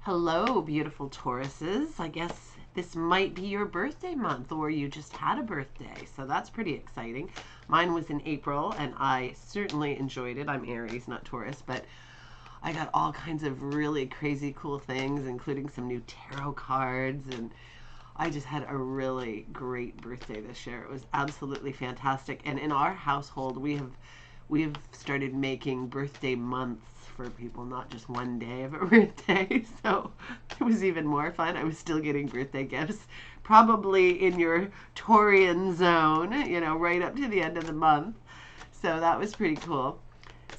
Hello, beautiful Tauruses. I guess this might be your birthday month, or you just had a birthday, so that's pretty exciting. Mine was in April, and I certainly enjoyed it. I'm Aries, not Taurus, but I got all kinds of really crazy cool things, including some new tarot cards, and I just had a really great birthday this year. It was absolutely fantastic. And in our household, we have started making birthday months for people, not just one day of a birthday. So it was even more fun. I was still getting birthday gifts, probably in your Taurian zone, right up to the end of the month. So that was pretty cool.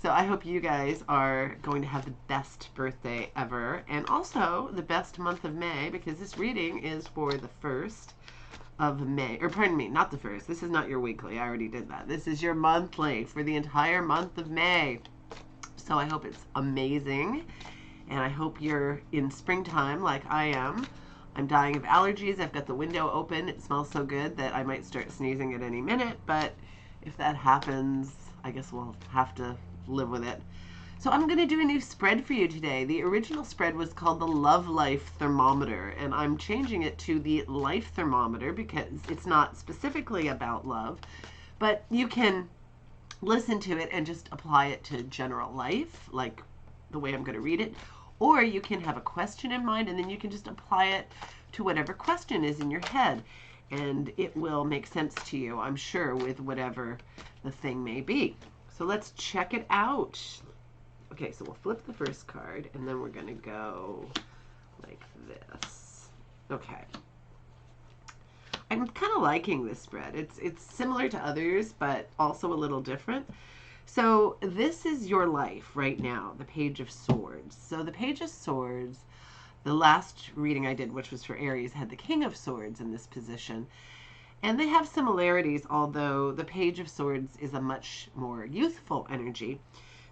So I hope you guys are going to have the best birthday ever, and also the best month of May, because this reading is for the 1st of May. Or pardon me, not the 1st. This is not your weekly. I already did that. This is your monthly for the entire month of May. So I hope it's amazing, and I hope you're in springtime like I am. I'm dying of allergies. I've got the window open. It smells so good that I might start sneezing at any minute, but if that happens, I guess we'll have to live with it. So I'm going to do a new spread for you today. The original spread was called the Love Life Thermometer, and I'm changing it to the Life Thermometer because it's not specifically about love, but you can listen to it and just apply it to general life, like the way I'm going to read it. Or you can have a question in mind, and then you can just apply it to whatever question is in your head. And it will make sense to you, I'm sure, with whatever the thing may be. So let's check it out. Okay, so we'll flip the first card, and then we're going to go like this. Okay. I'm kind of liking this spread. It's similar to others, but also a little different. So this is your life right now, the Page of Swords. So the Page of Swords, the last reading I did, which was for Aries, had the King of Swords in this position. And they have similarities, although the Page of Swords is a much more youthful energy.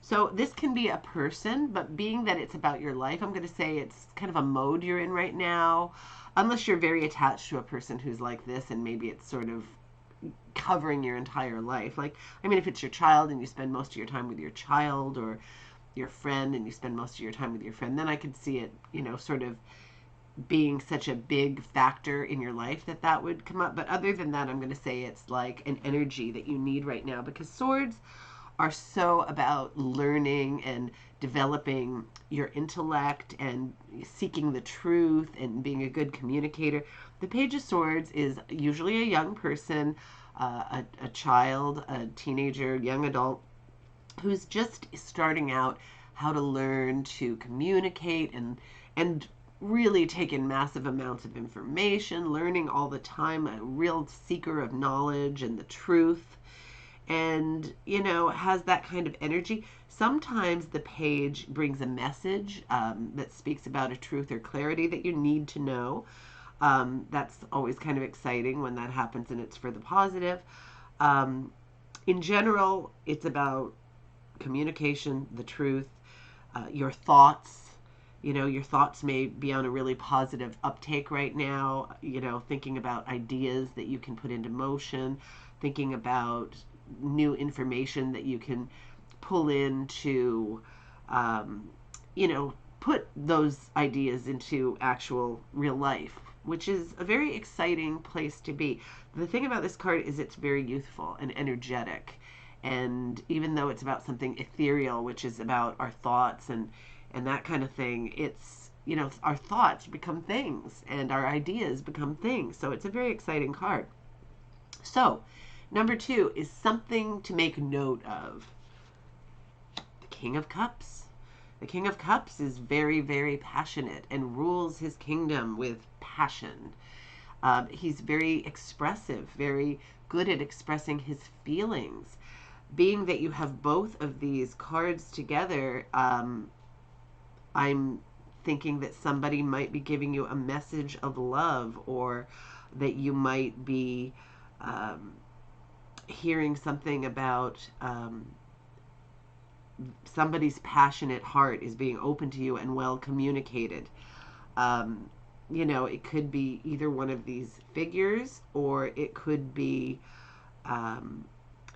So this can be a person, but being that it's about your life, I'm going to say it's kind of a mode you're in right now, unless you're very attached to a person who's like this, and maybe it's sort of covering your entire life. Like, I mean, if it's your child and you spend most of your time with your child, or your friend and you spend most of your time with your friend, then I could see it, sort of being such a big factor in your life that would come up. But other than that, I'm going to say it's like an energy that you need right now, because swords are so about learning and developing your intellect and seeking the truth and being a good communicator. The Page of Swords is usually a young person, a child, a teenager, young adult, who's just starting out how to learn to communicate and really take in massive amounts of information, learning all the time, a real seeker of knowledge and the truth, and has that kind of energy. Sometimes the page brings a message that speaks about a truth or clarity that you need to know. That's always kind of exciting when that happens, and it's for the positive. In general, it's about communication, the truth, your thoughts. Your thoughts may be on a really positive uptake right now, thinking about ideas that you can put into motion, thinking about new information that you can pull in to, put those ideas into actual real life, which is a very exciting place to be. The thing about this card is it's very youthful and energetic. And even though it's about something ethereal, which is about our thoughts and that kind of thing, it's, our thoughts become things and our ideas become things. So it's a very exciting card. So, number 2 is something to make note of. The King of Cups. The King of Cups is very, very passionate and rules his kingdom with passion. He's very expressive, very good at expressing his feelings. Being that you have both of these cards together, I'm thinking that somebody might be giving you a message of love, or that you might be hearing something about somebody's passionate heart is being open to you and well communicated. It could be either one of these figures, or it could be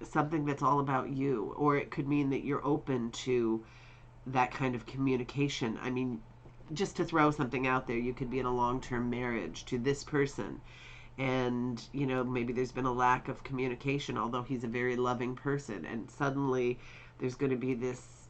something that's all about you, or it could mean that you're open to that kind of communication. I mean, just to throw something out there, you could be in a long-term marriage to this person, and maybe there's been a lack of communication, although he's a very loving person, and suddenly there's going to be this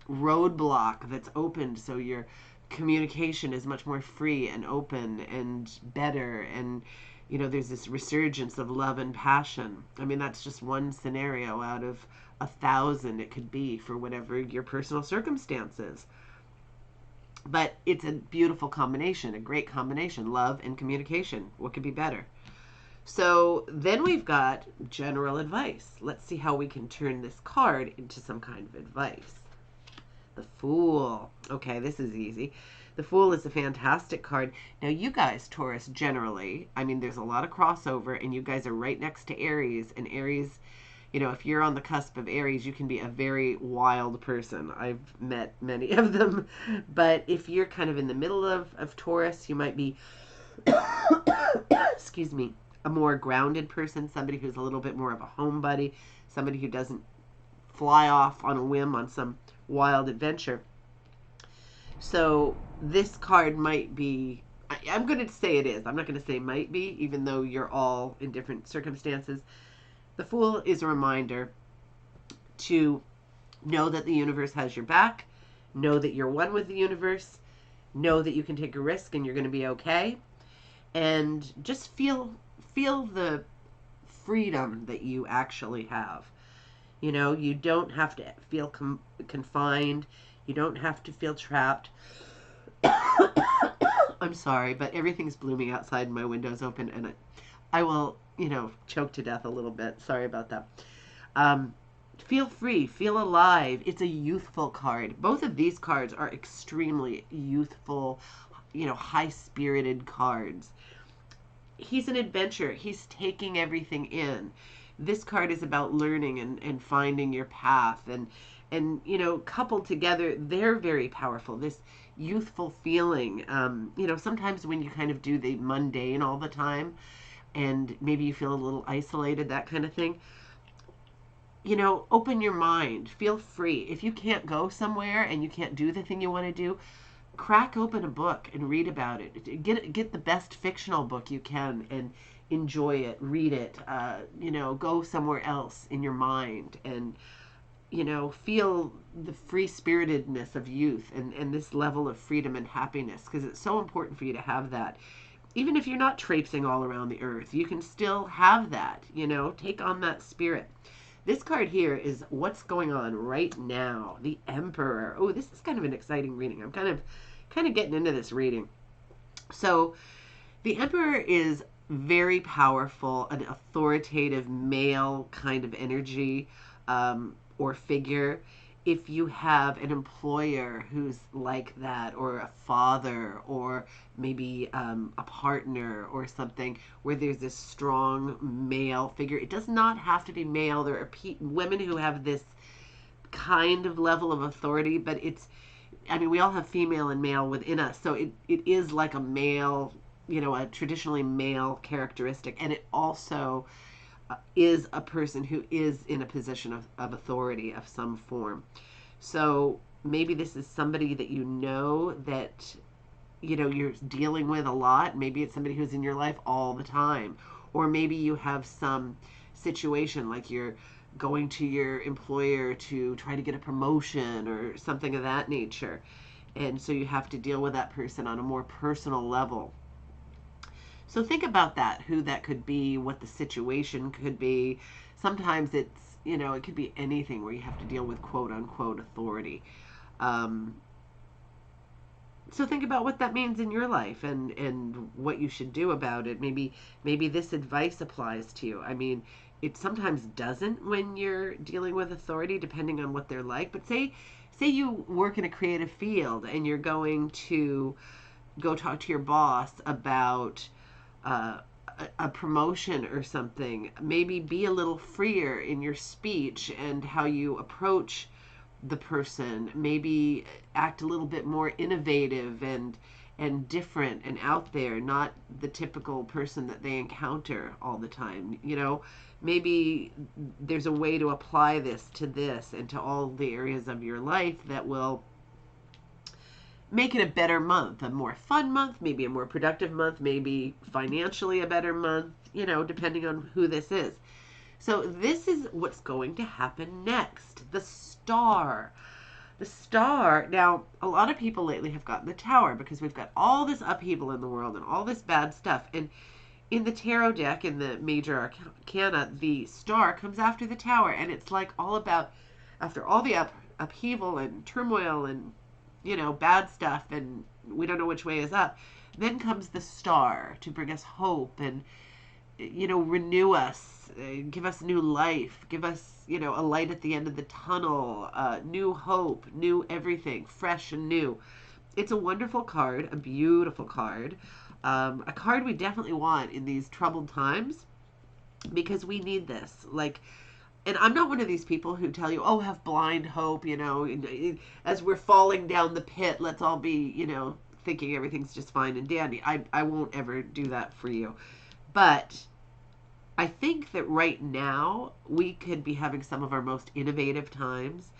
roadblock that's opened, so your communication is much more free and open and better, and there's this resurgence of love and passion. I mean, that's just one scenario out of 1,000 it could be for whatever your personal circumstances. But it's a beautiful combination, a great combination, love and communication. What could be better? So then we've got general advice. Let's see how we can turn this card into some kind of advice. The Fool. Okay, this is easy. The Fool is a fantastic card. Now, you guys, Taurus, generally, I mean, there's a lot of crossover, and you guys are right next to Aries, and Aries, if you're on the cusp of Aries, you can be a very wild person. I've met many of them. But if you're kind of in the middle of Taurus, you might be, excuse me, a more grounded person, somebody who's a little bit more of a homebody, somebody who doesn't fly off on a whim on some wild adventure. So this card might be, I'm going to say it is. I'm not going to say might be, even though you're all in different circumstances. The Fool is a reminder to know that the universe has your back, know that you're one with the universe, know that you can take a risk and you're going to be okay, and just feel the freedom that you actually have. You don't have to feel confined. You don't have to feel trapped. I'm sorry, but everything's blooming outside and my window's open, and I will, choke to death a little bit. Sorry about that. Feel free, feel alive. It's a youthful card. Both of these cards are extremely youthful, high-spirited cards. He's an adventurer. He's taking everything in. This card is about learning and finding your path, and coupled together, they're very powerful. This youthful feeling, sometimes when you kind of do the mundane all the time, and maybe you feel a little isolated, that kind of thing, open your mind, feel free. If you can't go somewhere and you can't do the thing you want to do, crack open a book and read about it. Get the best fictional book you can and enjoy it, read it, go somewhere else in your mind and, feel the free-spiritedness of youth and this level of freedom and happiness, because it's so important for you to have that. Even if you're not traipsing all around the earth, you can still have that, take on that spirit. This card here is what's going on right now. The Emperor. Oh, this is kind of an exciting reading. I'm kind of getting into this reading. So the Emperor is very powerful, an authoritative male kind of energy or figure. If you have an employer who's like that, or a father, or maybe a partner or something, where there's this strong male figure, it does not have to be male. There are women who have this kind of level of authority, but we all have female and male within us, so it is like a male, a traditionally male characteristic, and it also is a person who is in a position of authority of some form. So maybe this is somebody that that you're dealing with a lot. Maybe it's somebody who's in your life all the time, or maybe you have some situation like you're going to your employer to try to get a promotion or something of that nature, and so you have to deal with that person on a more personal level. So think about that, who that could be, what the situation could be. Sometimes it's, it could be anything where you have to deal with quote unquote authority. So think about what that means in your life and what you should do about it. Maybe this advice applies to you. I mean, it sometimes doesn't when you're dealing with authority, depending on what they're like. But say you work in a creative field and you're going to go talk to your boss about a promotion or something. Maybe be a little freer in your speech and how you approach the person. Maybe act a little bit more innovative and different and out there, not the typical person that they encounter all the time. Maybe there's a way to apply this to this and to all the areas of your life that will make it a better month, a more fun month, maybe a more productive month, maybe financially a better month, depending on who this is. So this is what's going to happen next. The star. The star. Now, a lot of people lately have gotten the tower because we've got all this upheaval in the world and all this bad stuff. And in the tarot deck, in the major arcana, the star comes after the tower. And it's like all about, after all the upheaval and turmoil and, bad stuff, and we don't know which way is up, then comes the star to bring us hope and, renew us, give us new life, give us, a light at the end of the tunnel, new hope, new everything, fresh and new. It's a wonderful card, a beautiful card, a card we definitely want in these troubled times because we need this. Like, and I'm not one of these people who tell you, oh, have blind hope, as we're falling down the pit, let's all be, thinking everything's just fine and dandy. I won't ever do that for you. But I think that right now we could be having some of our most innovative times.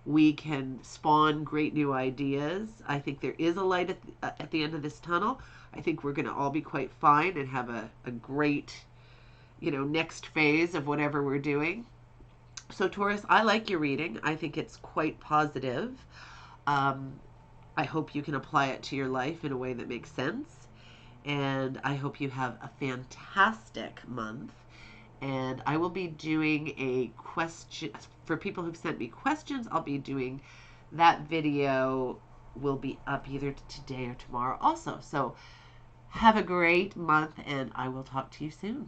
We can spawn great new ideas. I think there is a light at the end of this tunnel. I think we're going to all be quite fine and have a great, next phase of whatever we're doing. So Taurus, I like your reading. I think it's quite positive. I hope you can apply it to your life in a way that makes sense. And I hope you have a fantastic month. And I will be doing a question for people who've sent me questions. I'll be doing that video, will be up either today or tomorrow also. So have a great month, and I will talk to you soon.